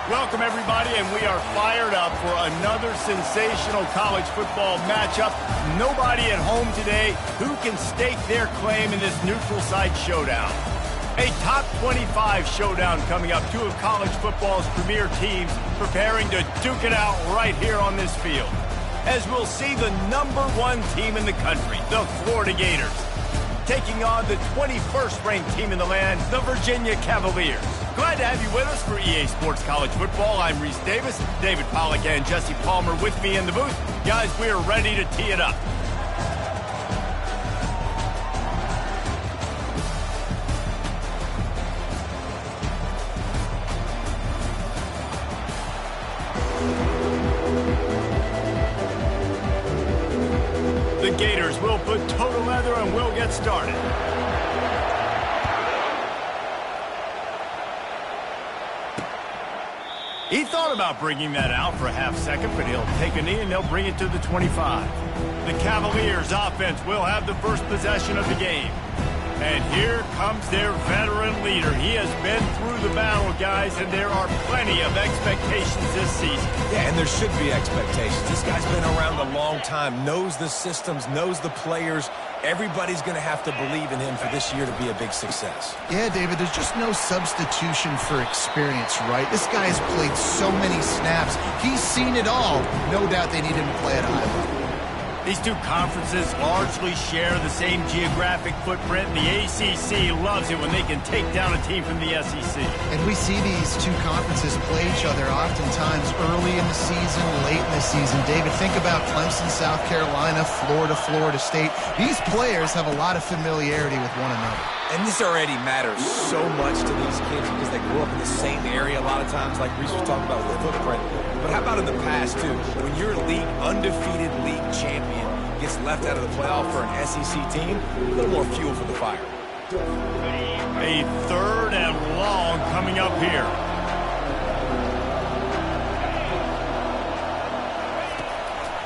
Welcome, everybody, and we are fired up for another sensational college football matchup. Nobody at home today who can stake their claim in this neutral site showdown. A top 25 showdown coming up. Two of college football's premier teams preparing to duke it out right here on this field. As we'll see the #1 team in the country, the Florida Gators, taking on the 21st ranked team in the land, the Virginia Cavaliers. Glad to have you with us for EA Sports College Football. I'm Reese Davis, David Pollack and Jesse Palmer with me in the booth. Guys, we are ready to tee it up. The Gators will put total leather and we'll get started. He thought about bringing that out for a half second, but he'll take a knee and they'll bring it to the 25. The Cavaliers offense will have the first possession of the game. And here comes their veteran leader. He has been through the battle, guys, and there are plenty of expectations this season. Yeah, and there should be expectations. This guy's been around a long time, knows the systems, knows the players. Everybody's going to have to believe in him for this year to be a big success. Yeah, David, there's just no substitution for experience, right? This guy has played so many snaps. He's seen it all. No doubt they need him to play at a high level. These two conferences largely share the same geographic footprint. The ACC loves it when they can take down a team from the SEC. And we see these two conferences play each other oftentimes early in the season, late in the season. David, think about Clemson, South Carolina, Florida, Florida State. These players have a lot of familiarity with one another. And this already matters so much to these kids because they grew up in the same area a lot of times, like Reese was talking about with the footprint. But how about in the past, too? When your undefeated league champion gets left out of the playoff for an SEC team, a little more fuel for the fire. A third and long coming up here.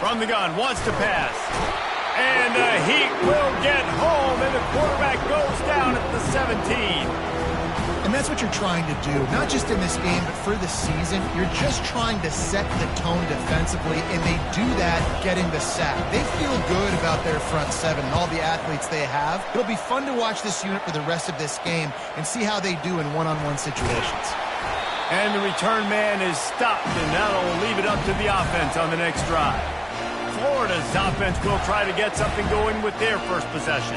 From the gun, wants to pass. And the Heat will get home, and the quarterback goes down at the 17. And that's what you're trying to do, not just in this game, but for the season. You're just trying to set the tone defensively, and they do that getting the sack. They feel good about their front seven and all the athletes they have. It'll be fun to watch this unit for the rest of this game and see how they do in one-on-one situations. And the return man is stopped, and that'll leave it up to the offense on the next drive. Florida's offense will try to get something going with their first possession.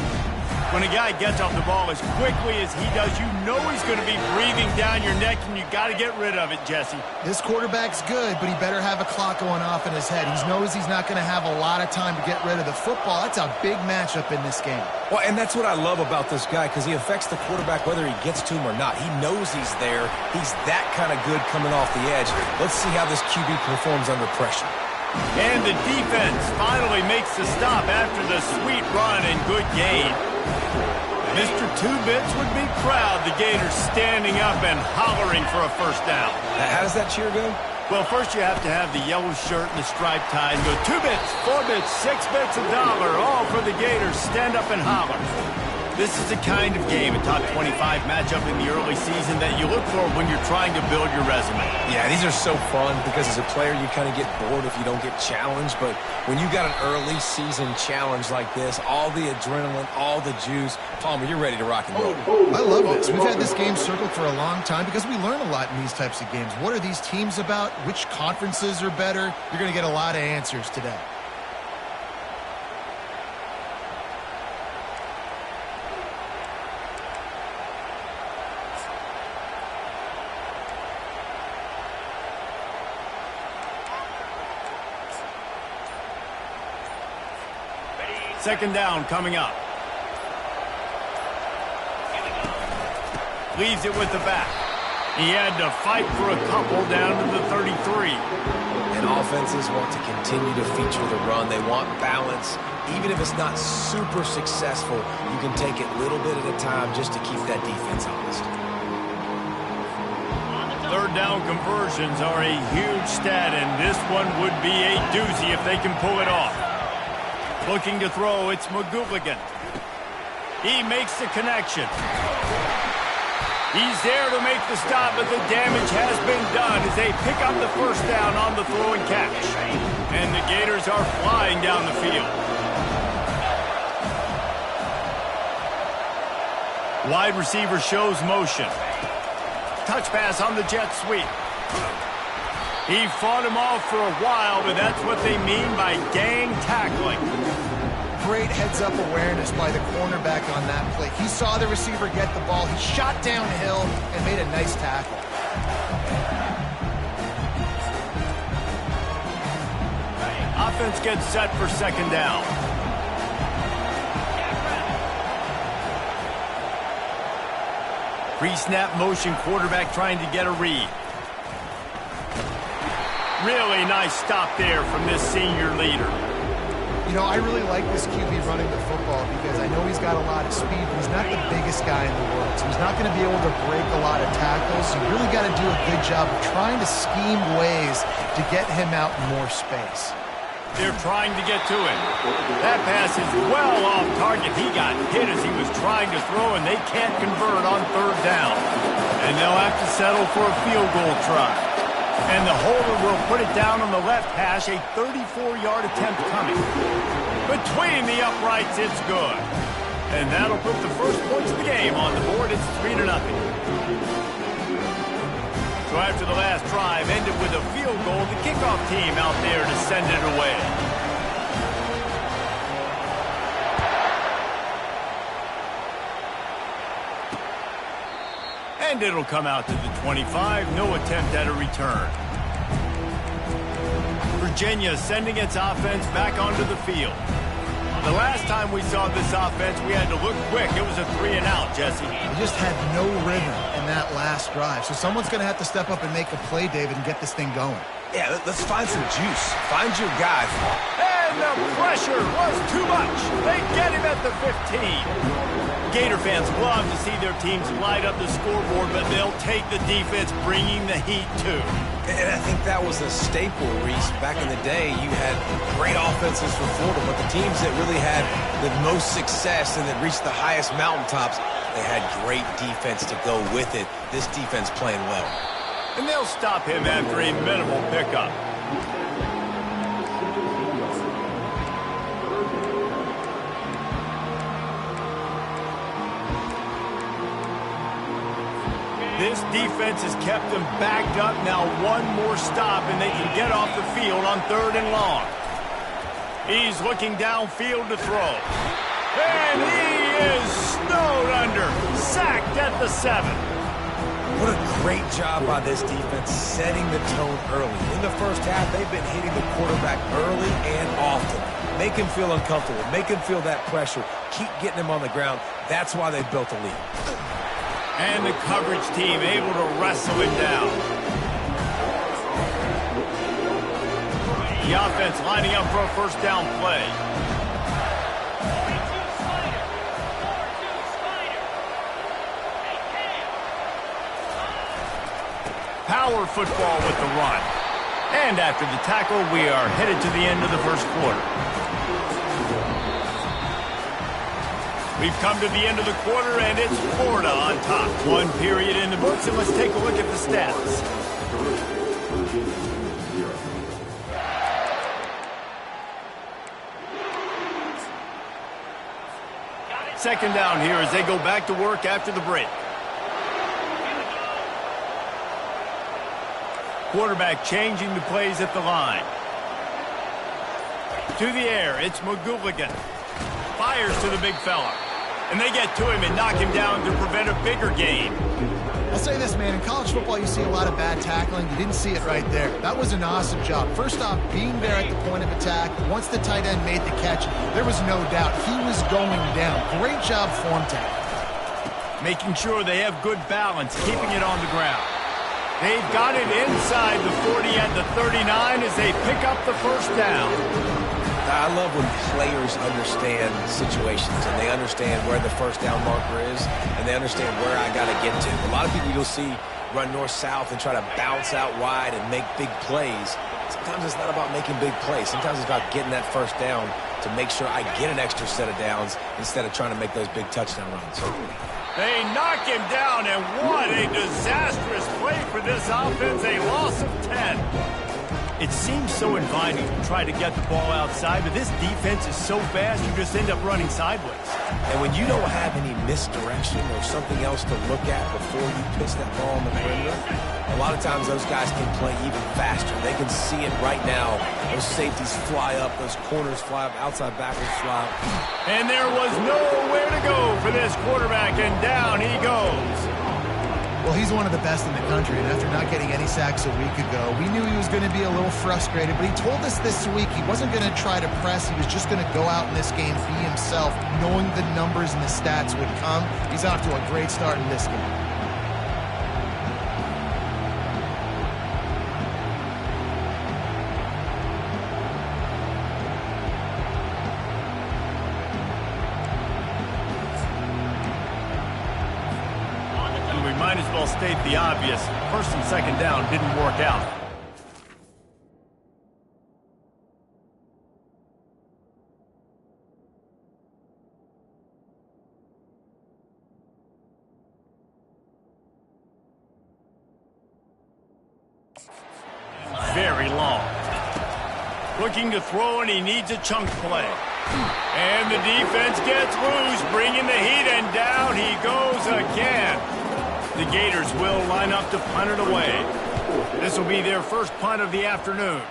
When a guy gets off the ball as quickly as he does, you know he's going to be breathing down your neck, and you got to get rid of it, Jesse. This quarterback's good, but he better have a clock going off in his head. He knows he's not going to have a lot of time to get rid of the football. That's a big matchup in this game. Well, and that's what I love about this guy, because he affects the quarterback whether he gets to him or not. He knows he's there. He's that kind of good coming off the edge. Let's see how this QB performs under pressure. And the defense finally makes the stop after the sweet run and good gain. Mr. Two-Bits would be proud, the Gators standing up and hollering for a first down. How does that cheer go? Well, first you have to have the yellow shirt and the striped tie and go 2 bits, 4 bits, 6 bits, $1, all for the Gators. Stand up and holler. This is the kind of game, a top 25 matchup in the early season that you look for when you're trying to build your resume. Yeah, these are so fun because as a player you kind of get bored if you don't get challenged. But when you got an early season challenge like this, all the adrenaline, all the juice, Palmer, you're ready to rock and roll. I love this. We've had this game circled for a long time because we learn a lot in these types of games. What are these teams about? Which conferences are better? You're going to get a lot of answers today. Second down coming up. Leaves it with the back. He had to fight for a couple down to the 33. And offenses want to continue to feature the run. They want balance. Even if it's not super successful, you can take it little bit at a time just to keep that defense honest. Third down conversions are a huge stat, and this one would be a doozy if they can pull it off. Looking to throw, it's McGooligan. He makes the connection. He's there to make the stop, but the damage has been done as they pick up the first down on the throw and catch. And the Gators are flying down the field. Wide receiver shows motion. Touch pass on the jet sweep. He fought him off for a while, but that's what they mean by gang tackling. Great heads-up awareness by the cornerback on that play. He saw the receiver get the ball. He shot downhill and made a nice tackle. Offense gets set for second down. Pre-snap motion, quarterback trying to get a read. Really nice stop there from this senior leader. You know, I really like this QB running the football because I know he's got a lot of speed, but he's not the biggest guy in the world. So he's not going to be able to break a lot of tackles. You really got to do a good job of trying to scheme ways to get him out in more space. They're trying to get to him. That pass is well off target. He got hit as he was trying to throw, and they can't convert on third down. And they'll have to settle for a field goal try. And the holder will put it down on the left hash, a 34-yard attempt coming. Between the uprights, it's good. And that'll put the first points of the game on the board. It's 3-0. So after the last drive ended with a field goal, the kickoff team out there to send it away. And it'll come out to the 25. No attempt at a return. Virginia sending its offense back onto the field. The last time we saw this offense, we had to look quick. It was a 3-and-out, Jesse. We just had no rhythm in that last drive. So someone's going to have to step up and make a play, David, and get this thing going. Yeah, let's find some juice. Find your guy. And the pressure was too much. They get him at the 15. Gator fans love to see their teams light up the scoreboard, but they'll take the defense bringing the heat too. And I think that was a staple, Reese. Back in the day, you had great offenses for Florida, but the teams that really had the most success and that reached the highest mountaintops, they had great defense to go with it. This defense playing well. And they'll stop him after a minimal pickup. This defense has kept them backed up. Now one more stop, and they can get off the field on 3rd and long. He's looking downfield to throw. And he is snowed under. Sacked at the 7. What a great job by this defense setting the tone early. In the first half, they've been hitting the quarterback early and often. Make him feel uncomfortable. Make him feel that pressure. Keep getting him on the ground. That's why they built a lead. And the coverage team able to wrestle him down. The offense lining up for a first down play. Power football with the run. And after the tackle, we are headed to the end of the first quarter. We've come to the end of the quarter, and it's Florida on top. One period in the books, and let's take a look at the stats. Second down here as they go back to work after the break. Quarterback changing the plays at the line. To the air, it's McGooligan. Fires to the big fella. And they get to him and knock him down to prevent a bigger gain. I'll say this, man. In college football, you see a lot of bad tackling. You didn't see it right there. That was an awesome job. First off, being there at the point of attack. Once the tight end made the catch, there was no doubt he was going down. Great job form tackle. Making sure they have good balance, keeping it on the ground. They've got it inside the 40 at the 39 as they pick up the first down. I love when players understand situations and they understand where the first down marker is and they understand where I got to get to. A lot of people you'll see run north-south and try to bounce out wide and make big plays. Sometimes it's not about making big plays. Sometimes it's about getting that first down to make sure I get an extra set of downs instead of trying to make those big touchdown runs. They knock him down, and what a disastrous play for this offense. A loss of 10. It seems so inviting to try to get the ball outside, but this defense is so fast, you just end up running sideways. And when you don't have any misdirection or something else to look at before you pitch that ball on the perimeter, a lot of times those guys can play even faster. They can see it right now. Those safeties fly up, those corners fly up, outside backers fly up. And there was nowhere to go for this quarterback, and down he goes. Well, he's one of the best in the country, and after not getting any sacks a week ago, we knew he was going to be a little frustrated, but he told us this week he wasn't going to try to press. He was just going to go out in this game, be himself, knowing the numbers and the stats would come. He's off to a great start in this game. Might as well state the obvious. First and second down didn't work out. Very long. Looking to throw, and he needs a chunk play. And the defense gets loose, bringing the heat, and down he goes again. The Gators will line up to punt it away. This will be their first punt of the afternoon.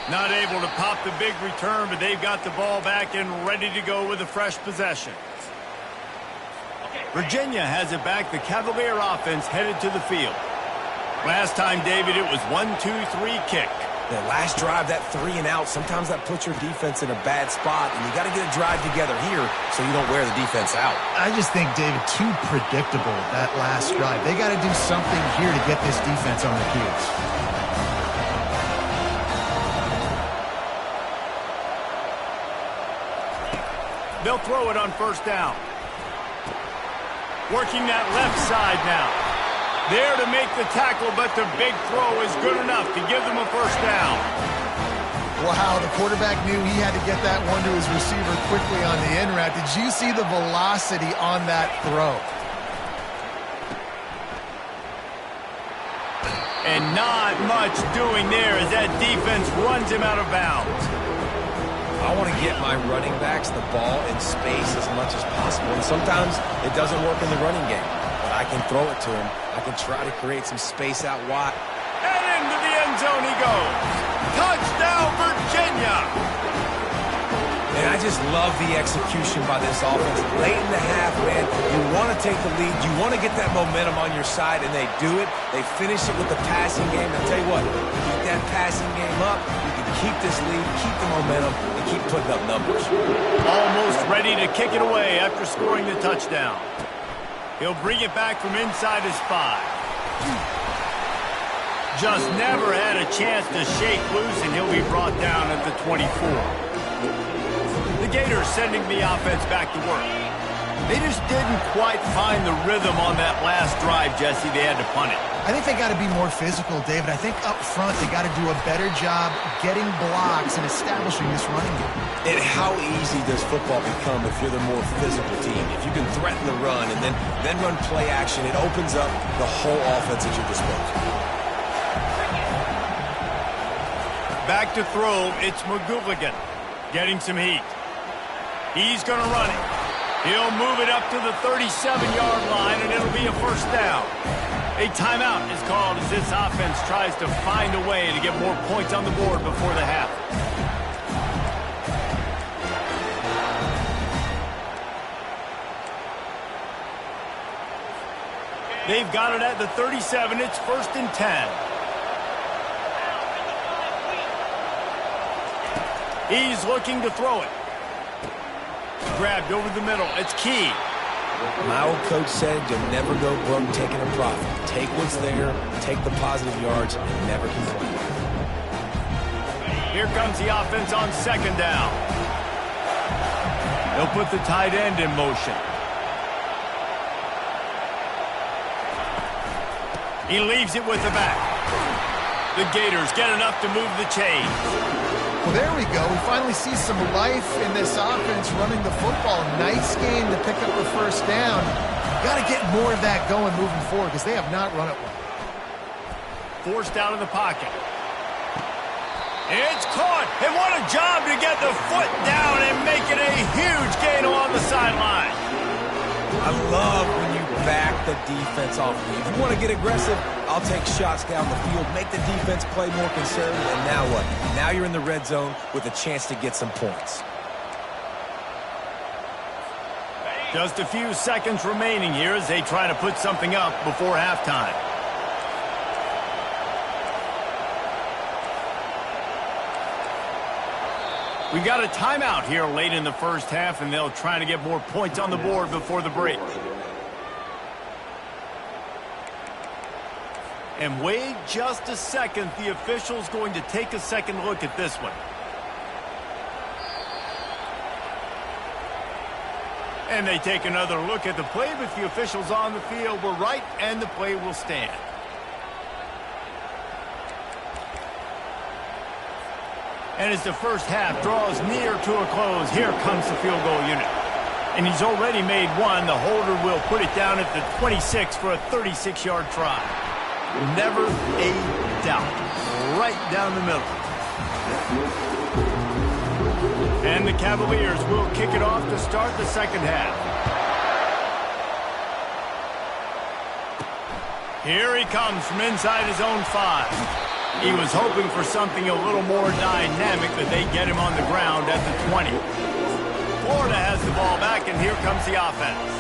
Not able to pop the big return, but they've got the ball back and ready to go with a fresh possession. Virginia has it back. The Cavalier offense headed to the field. Last time, David, it was 1-2-3 kick. The last drive, that 3 and out, sometimes that puts your defense in a bad spot, and you got to get a drive together here so you don't wear the defense out. I just think, David, too predictable, that last drive. They got to do something here to get this defense on their heels. They'll throw it on first down. Working that left side now. There to make the tackle, but the big throw is good enough to give them a first down. Wow, the quarterback knew he had to get that one to his receiver quickly on the in route. Did you see the velocity on that throw? And not much doing there as that defense runs him out of bounds. I want to get my running backs the ball in space as much as possible, and sometimes it doesn't work in the running game. I can throw it to him. I can try to create some space out wide. And into the end zone he goes. Touchdown, Virginia! And I just love the execution by this offense. Late in the half, man, you want to take the lead. You want to get that momentum on your side, and they do it. They finish it with the passing game. I'll tell you what, keep that passing game up. You can keep this lead, keep the momentum, and keep putting up numbers. Almost ready to kick it away after scoring the touchdown. He'll bring it back from inside his 5. Just never had a chance to shake loose, and he'll be brought down at the 24. The Gators sending the offense back to work. They just didn't quite find the rhythm on that last drive, Jesse. They had to punt it. I think they got to be more physical, David. I think up front they got to do a better job getting blocks and establishing this running game. And how easy does football become if you're the more physical team? If you can threaten the run and then run play action, it opens up the whole offense at your disposal. Back to throw, it's McGooligan getting some heat. He's going to run it. He'll move it up to the 37-yard line, and it'll be a first down. A timeout is called as this offense tries to find a way to get more points on the board before the half. They've got it at the 37. It's 1st and 10. He's looking to throw it. Grabbed over the middle. It's Key. My old coach said you'll never go broke taking a profit. Take what's there, take the positive yards, and never complain. Here comes the offense on 2nd down. They'll put the tight end in motion. He leaves it with the back. The Gators get enough to move the chains. Well, there we go. We finally see some life in this offense running the football. Nice game to pick up the first down. Got to get more of that going moving forward because they have not run it well. Forced out of the pocket. It's caught, and what a job to get the foot down and make it a huge gain along the sideline. I love when you back the defense off me. If you want to get aggressive, I'll take shots down the field, make the defense play more conservative, and now what? Now you're in the red zone with a chance to get some points. Just a few seconds remaining here as they try to put something up before halftime. We got a timeout here late in the first half, and they'll try to get more points on the board before the break. And wait just a second. The official's going to take a second look at this one. And they take another look at the play, but the officials on the field were right, and the play will stand. And as the first half draws near to a close, here comes the field goal unit. And he's already made one. The holder will put it down at the 26 for a 36-yard try. Never a doubt. Right down the middle. And the Cavaliers will kick it off to start the second half. Here he comes from inside his own 5. He was hoping for something a little more dynamic, but they get him on the ground at the 20. Florida has the ball back, and here comes the offense.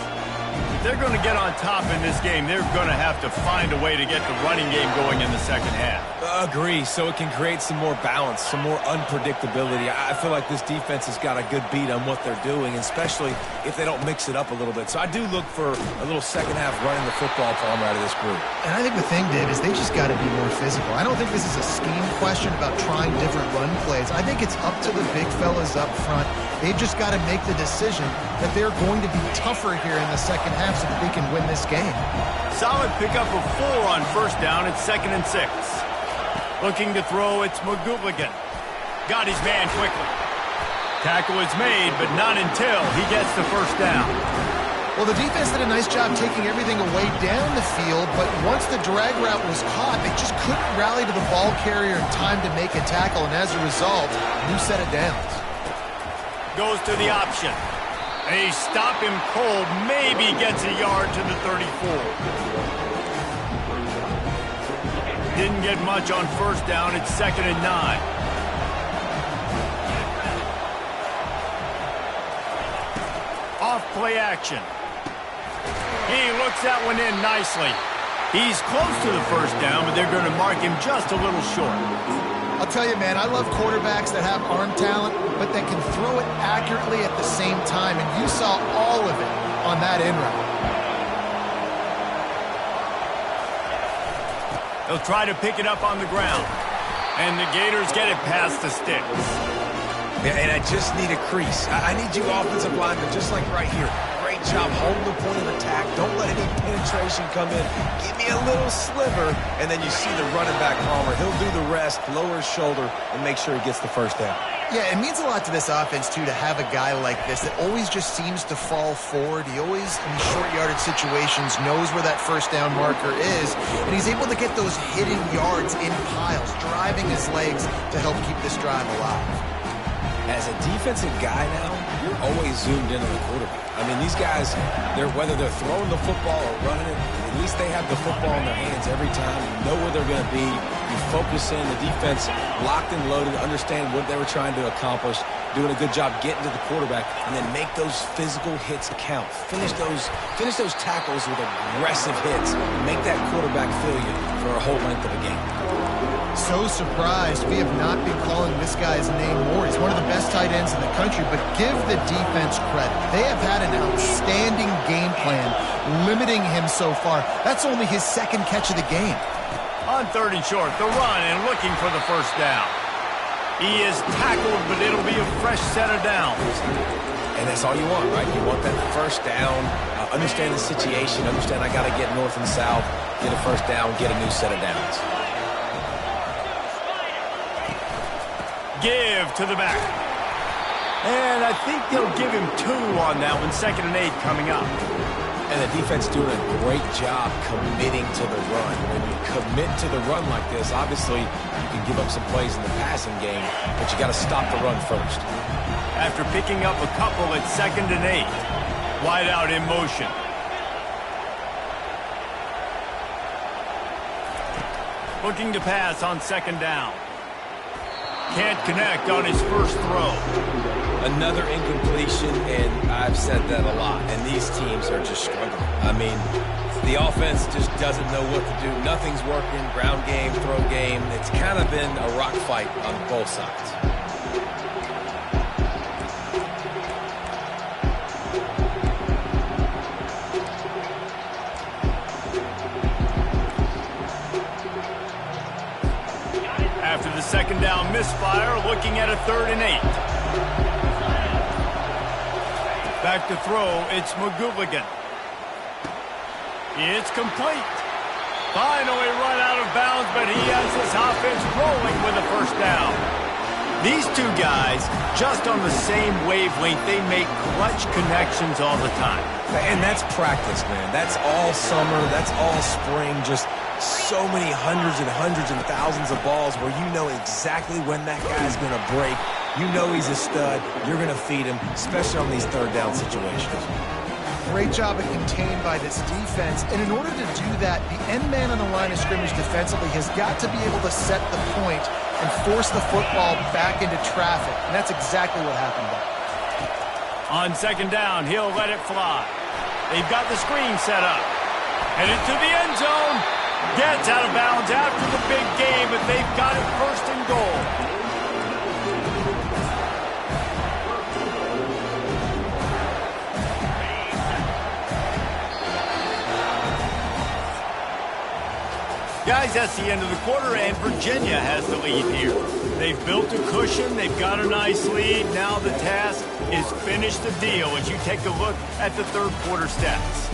If they're going to get on top in this game, they're going to have to find a way to get the running game going in the second half. Agree, so it can create some more balance, some more unpredictability. I feel like this defense has got a good beat on what they're doing, especially if they don't mix it up a little bit. So I do look for a little second half running the football palm out of this group. And I think the thing, Dave, is they just got to be more physical. I don't think this is a scheme question about trying different run plays. I think it's up to the big fellas up front. They've just got to make the decision that they're going to be tougher here in the second half so that they can win this game. Solid pickup of 4 on first down. It's 2nd and 6. Looking to throw, it's McGooligan. Got his man quickly. Tackle is made, but not until he gets the first down. Well, the defense did a nice job taking everything away down the field, but once the drag route was caught, they just couldn't rally to the ball carrier in time to make a tackle, and as a result, new set of downs. Goes to the option. They stop him cold, maybe gets a yard to the 34. Didn't get much on first down. It's 2nd and 9. Off play action. He looks that one in nicely. He's close to the first down, but they're going to mark him just a little short. I'll tell you, man, I love quarterbacks that have arm talent, but that can throw it accurately at the same time, and you saw all of it on that in route. They'll try to pick it up on the ground. And the Gators get it past the sticks. Yeah, and I just need a crease. I need you offensive linemen, just like right here. Great job holding the point of attack. Don't let any penetration come in. Give me a little sliver, and then you see the running back Palmer. He'll do the rest, lower his shoulder, and make sure he gets the first down. Yeah, it means a lot to this offense, too, to have a guy like this that always just seems to fall forward. He always, in these short yardage situations, knows where that first down marker is, and he's able to get those hidden yards in piles, driving his legs to help keep this drive alive. As a defensive guy now, you're always zoomed in on the quarterback. I mean, these guys, whether they're throwing the football or running it, at least they have the football in their hands every time. You know where they're going to be. You focus in, the defense locked and loaded, understand what they were trying to accomplish, doing a good job getting to the quarterback, and then make those physical hits count. Finish those tackles with aggressive hits. Make that quarterback feel you for a whole length of a game. So surprised we have not been calling this guy's name more. He's one of the best tight ends in the country, but give the defense credit. They have had an outstanding game plan limiting him so far. That's only his 2nd catch of the game. On 3rd and short, the run and looking for the first down. He is tackled, but it'll be a fresh set of downs. And that's all you want, right? You want that first down, understand the situation, understand I got to get north and south, get a first down, get a new set of downs. Give to the back. And I think they'll give him 2 on that one. 2nd and 8 coming up. And the defense doing a great job committing to the run. When you commit to the run like this, obviously you can give up some plays in the passing game, but you got to stop the run first. After picking up a couple at 2nd and 8. Wide out in motion. Looking to pass on 2nd down. Can't connect on his first throw. Another incompletion, and I've said that a lot, and these teams are just struggling. I mean, the offense just doesn't know what to do. Nothing's working, ground game, throw game. It's kind of been a rock fight on both sides. After the 2nd down misfire, looking at a 3rd and 8. Back to throw, it's McGooligan. It's complete. Finally run out of bounds, but he has his offense rolling with a 1st down. These 2 guys, just on the same wavelength, they make clutch connections all the time. And that's practice, man. That's all summer. That's all spring. Just so many hundreds and thousands of balls where you know exactly when that guy's going to break. You know he's a stud. You're going to feed him, especially on these 3rd down situations. Great job of contained by this defense. And in order to do that, the end man on the line of scrimmage defensively has got to be able to set the point and force the football back into traffic. And that's exactly what happened there. On 2nd down, he'll let it fly. They've got the screen set up. Headed to the end zone. Gets out of bounds after the big game, but they've got it 1st and goal. Guys, that's the end of the quarter, and Virginia has the lead here. They've built a cushion. They've got a nice lead. Now the task is finish the deal as you take a look at the 3rd quarter stats.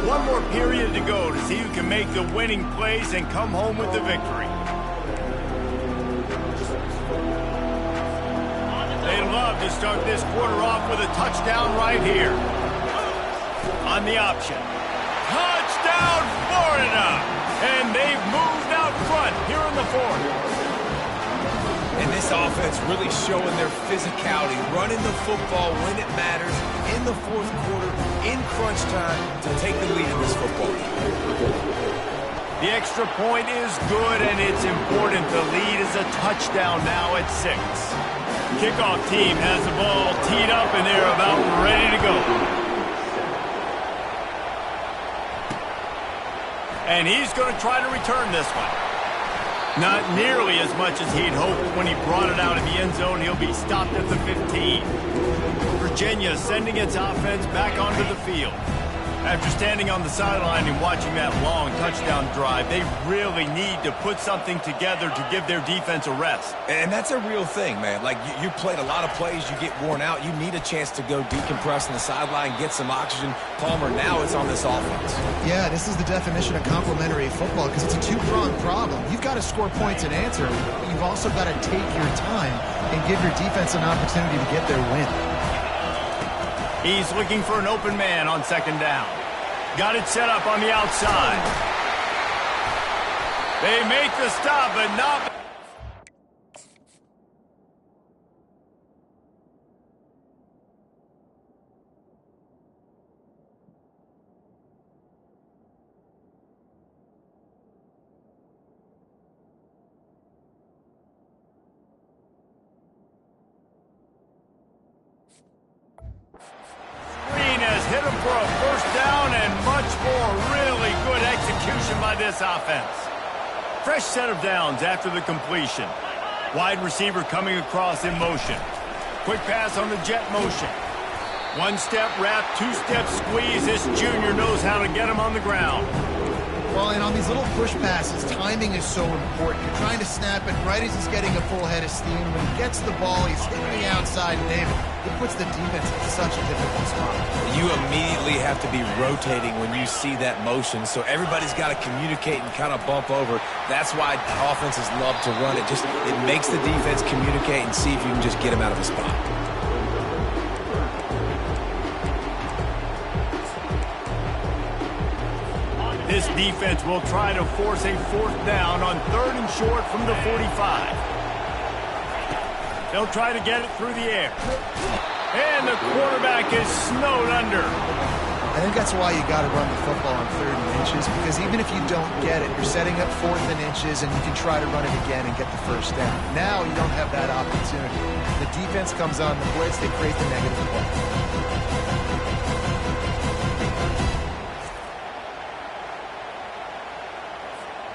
One more period to go to see who can make the winning plays and come home with the victory. They love to start this quarter off with a touchdown right here. On the option. Touchdown, Florida! And they've moved out front here in the 4th. And this offense really showing their physicality, running the football when it matters, in the 4th quarter, in crunch time, to take the lead in this football game. The extra point is good, and it's important. The lead is a touchdown now at 6. Kickoff team has the ball teed up, and they're about ready to go. And he's going to try to return this one. Not nearly as much as he'd hoped when he brought it out of the end zone. He'll be stopped at the 15. Virginia sending its offense back onto the field. After standing on the sideline and watching that long touchdown drive, they really need to put something together to give their defense a rest. And that's a real thing, man. Like, you played a lot of plays, you get worn out, you need a chance to go decompress on the sideline, get some oxygen. Palmer, now it's on this offense. Yeah, this is the definition of complementary football because it's a 2-pronged problem. You've got to score points and answer. You've also got to take your time and give your defense an opportunity to get their win. He's looking for an open man on 2nd down. Got it set up on the outside. They make the stop, but not... hit him for a 1st down and much more. Really good execution by this offense. Fresh set of downs after the completion. Wide receiver coming across in motion. Quick pass on the jet motion. 1-step wrap, 2-step squeeze. This junior knows how to get him on the ground. Well, and on these little push passes, timing is so important. You're trying to snap it right as he's getting a full head of steam. When he gets the ball, he's hitting the outside, and David, it puts the defense in such a difficult spot. You immediately have to be rotating when you see that motion, so everybody's got to communicate and kind of bump over. That's why offenses love to run it. It makes the defense communicate and see if you can just get him out of a spot. This defense will try to force a 4th down on 3rd and short from the 45. They'll try to get it through the air. And the quarterback is snowed under. I think that's why you got to run the football on 3rd and inches, because even if you don't get it, you're setting up 4th and inches, and you can try to run it again and get the 1st down. Now you don't have that opportunity. The defense comes on the blitz, they create the negative play.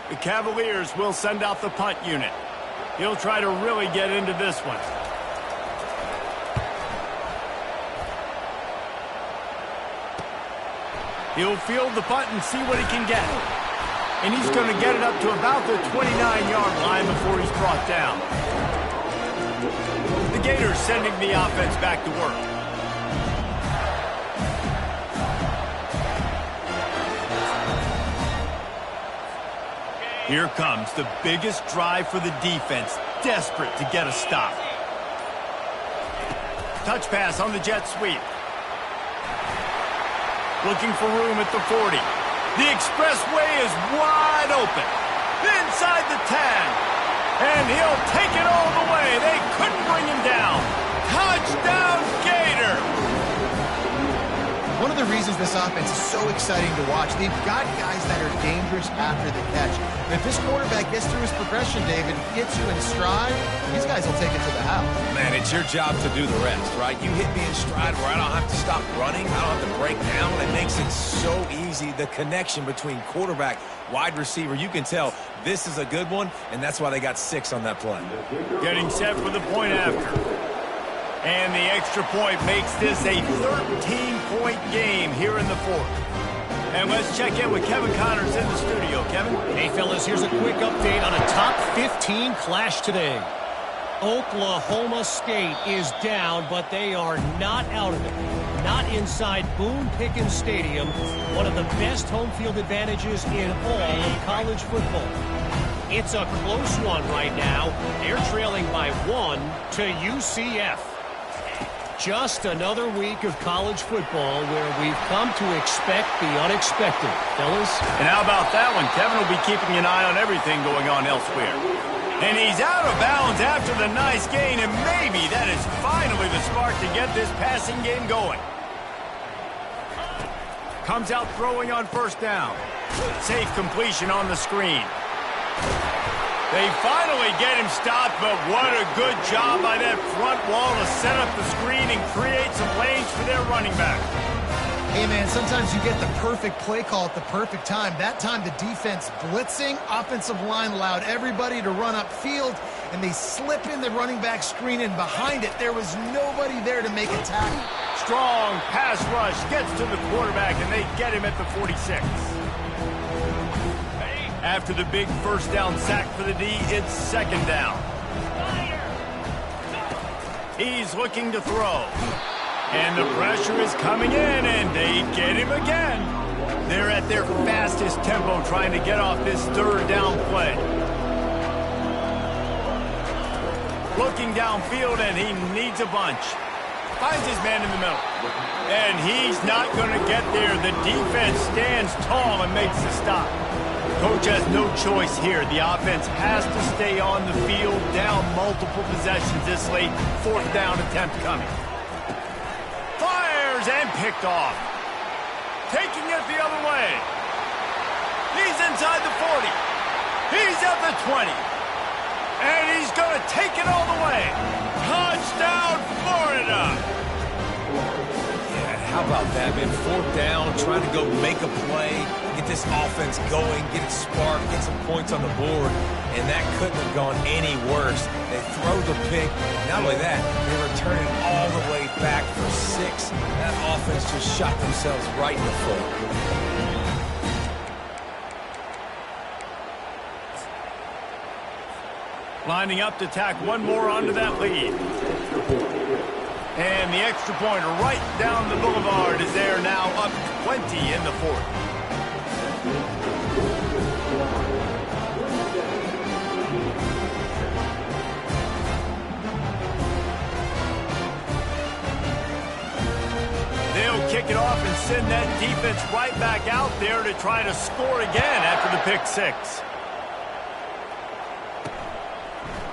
The Cavaliers will send out the punt unit. He'll try to really get into this one. He'll field the punt and see what he can get. And he's going to get it up to about the 29-yard line before he's brought down. The Gators sending the offense back to work. Here comes the biggest drive for the defense, desperate to get a stop. Touch pass on the jet sweep. Looking for room at the 40. The expressway is wide open. Inside the 10. And he'll take it all the way. They couldn't bring him down. Touchdown, Gator! One of the reasons this offense is so exciting to watch, they've got guys that are dangerous after the catch. And if this quarterback gets through his progression, David, gets you in stride, these guys will take it to the house. Man, it's your job to do the rest, right? You hit me in stride where I don't have to stop running. I don't have to break down. It makes it so easy. The connection between quarterback, wide receiver, you can tell this is a good one, and that's why they got 6 on that play. Getting set for the point after. And the extra point makes this a 13-point game here in the 4th. And let's check in with Kevin Connors in the studio. Kevin? Hey, fellas, here's a quick update on a top 15 clash today. Oklahoma State is down, but they are not out of it. Not inside Boone Pickens Stadium, one of the best home field advantages in all of college football. It's a close one right now. They're trailing by 1 to UCF. Just another week of college football where we've come to expect the unexpected, fellas. And how about that one? Kevin will be keeping an eye on everything going on elsewhere. And he's out of bounds after the nice gain, and maybe that is finally the spark to get this passing game going. Comes out throwing on 1st down. Safe completion on the screen. They finally get him stopped, but what a good job by that front wall to set up the screen and create some lanes for their running back. Hey, man, sometimes you get the perfect play call at the perfect time. That time the defense blitzing, offensive line allowed everybody to run upfield, and they slip in the running back screen, and behind it there was nobody there to make a tackle. Strong pass rush gets to the quarterback, and they get him at the 46. After the big 1st down sack for the D, it's 2nd down. He's looking to throw. And the pressure is coming in, and they get him again. They're at their fastest tempo trying to get off this 3rd down play. Looking downfield, and he needs a bunch. Finds his man in the middle. And he's not going to get there. The defense stands tall and makes the stop. Coach has no choice here. The offense has to stay on the field, down multiple possessions this late. 4th down attempt coming. Fires and picked off. Taking it the other way. He's inside the 40. He's at the 20. And he's going to take it all the way. Touchdown, Florida. Yeah, how about that, man? 4th down, trying to go make a play, get this offense going, get it sparked, get some points on the board, and that couldn't have gone any worse. They throw the pick. Not only that, they return it all the way back for 6. That offense just shot themselves right in the foot. Lining up to tack one more onto that lead. And the extra pointer right down the boulevard is there now, up 20 in the fourth. They'll kick it off and send that defense right back out there to try to score again after the pick six.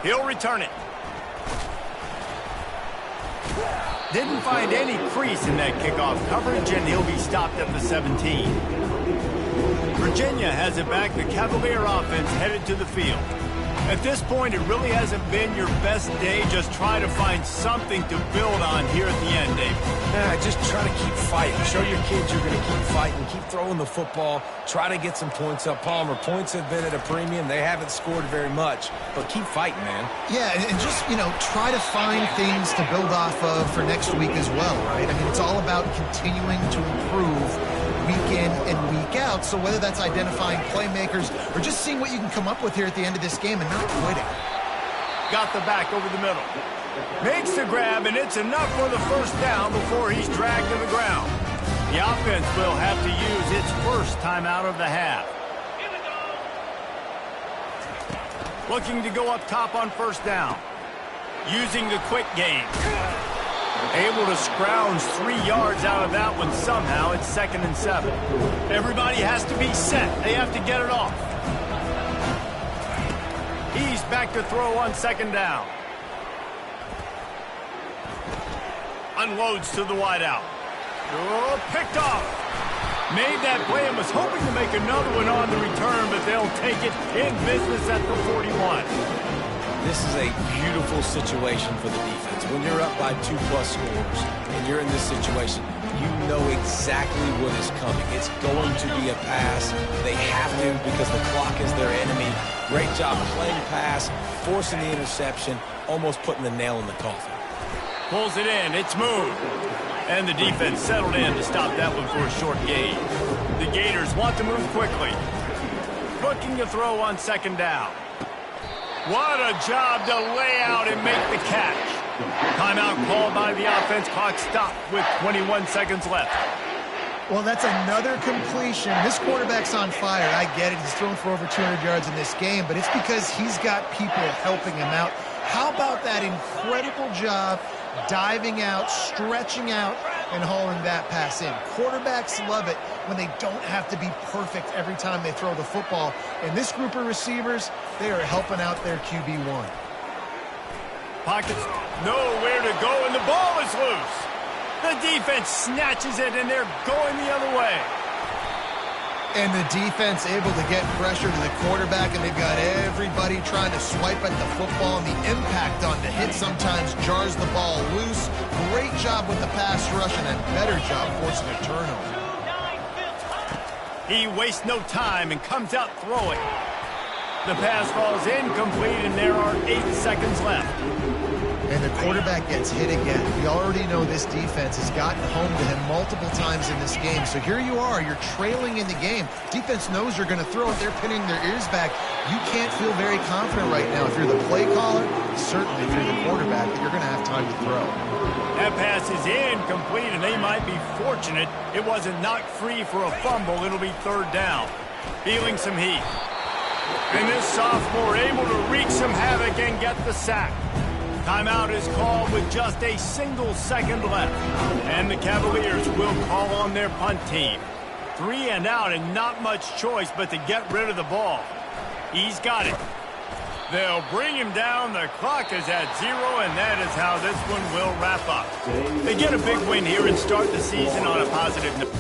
He'll return it. Didn't find any crease in that kickoff coverage, and he'll be stopped at the 17. Virginia has it back. The Cavalier offense headed to the field. At this point, it really hasn't been your best day. Just try to find something to build on here at the end, Dave. Yeah, just try to keep fighting. Show your kids you're going to keep fighting. Keep throwing the football. Try to get some points up. Palmer, points have been at a premium. They haven't scored very much, but keep fighting, man. Yeah, and just, try to find things to build off of for next week as well, right? I mean, it's all about continuing to improve week in and week out. So whether that's identifying playmakers or just seeing what you can come up with here at the end of this game and not quitting. Got the back over the middle. Makes the grab, and it's enough for the first down before he's dragged to the ground. The offense will have to use its first timeout of the half. Looking to go up top on first down. Using the quick game. Able to scrounge 3 yards out of that one somehow. It's 2nd and 7. Everybody has to be set. They have to get it off. He's back to throw on 2nd down. Unloads to the wideout. Oh, picked off. Made that play and was hoping to make another one on the return, but they'll take it in business at the 41. This is a beautiful situation for the defense. When you're up by 2+ scores and you're in this situation, you know exactly what is coming. It's going to be a pass. They have to because the clock is their enemy. Great job playing pass, forcing the interception, almost putting the nail in the coffin. Pulls it in. It's moved. And the defense settled in to stop that one for a short gain. The Gators want to move quickly. Looking to throw on 2nd down. What a job to lay out and make the catch. Timeout called by the offense. Clock stopped with 21 seconds left. Well, that's another completion. This quarterback's on fire. I get it. He's thrown for over 200 yards in this game, but it's because he's got people helping him out. How about that incredible job diving out, stretching out, and hauling that pass in? Quarterbacks love it when they don't have to be perfect every time they throw the football. And this group of receivers, they are helping out their QB1. Pockets nowhere to go, and the ball is loose. The defense snatches it, and they're going the other way. And the defense able to get pressure to the quarterback, and they've got everybody trying to swipe at the football, and the impact on the hit sometimes jars the ball loose. Great job with the pass rush, and a better job forcing a turnover. He wastes no time and comes out throwing. The pass falls incomplete, and there are 8 seconds left. And the quarterback gets hit again. We already know this defense has gotten home to him multiple times in this game. So here you are, you're trailing in the game. Defense knows you're going to throw it. They're pinning their ears back. You can't feel very confident right now. If you're the play caller, certainly if you're the quarterback, that you're going to have time to throw. That pass is incomplete, and they might be fortunate it wasn't knocked free for a fumble. It'll be 3rd down. Feeling some heat. And this sophomore able to wreak some havoc and get the sack. Timeout is called with just a single second left. And the Cavaliers will call on their punt team. 3 and out, and not much choice but to get rid of the ball. He's got it. They'll bring him down. The clock is at 0, and that is how this one will wrap up. They get a big win here and start the season on a positive note.